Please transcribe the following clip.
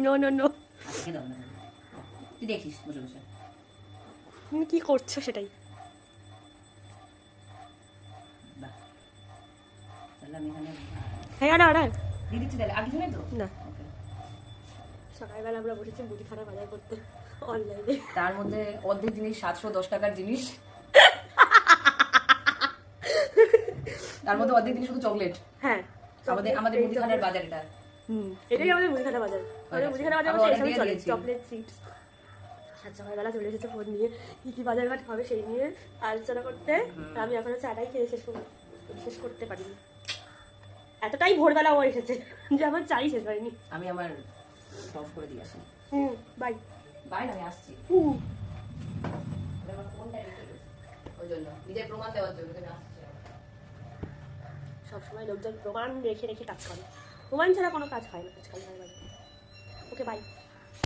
No no no, আজকে দাও না, তুই দেখিস বসে বসে। তুমি কি করছো সেটাই। বাহ, তাহলে আমি এখানে হ্যাঁ না না দিয়ে দিচ্ছি তাহলে। আর কিছু নেই তো? না, ওকে। সকালবেলা আমরা বসেছি মুদিখানা বাজার করতে অনলাইনে। তার মধ্যে অর্ধেক জিনিস 710 টাকার জিনিস, তার মধ্যে অর্ধেক জিনিস শুধু চকলেট। হ্যাঁ, আমাদের আমাদের মুদিখানার বাজার এটা। এটাই আমাদের মুদিখানা বাজার। আমাদের মুদিখানা বাজার আবার বলতে order এসবই দিয়ে চলে, দিয়েছি। Chocolate, chips. আর সকালবেলা চলে এসেছে ফোন নিয়ে, কি কি বাজার ঘাট হবে সেই নিয়ে আলোচনা করতে। আমি এখনো চাটাই খেয়ে শেষ করতে পারিনি। এতটাই ভোরবেলা ও এসেছে যে আমার চাই শেষ হয়নি। আমি আমার অফ করে দিয়ে আসি। বাই বাই, আমি আসছি। আমার ফোনটা রেখে গেছি ওই জন্য, নিজের প্রমাণ দেওয়ার জন্য আমি আসছি। সবসময় লোকজন প্রমাণ রেখে রেখে কাজ করে, প্রমাণ ছাড়া কোনো কাজ হয় না আজকাল। Okay bye.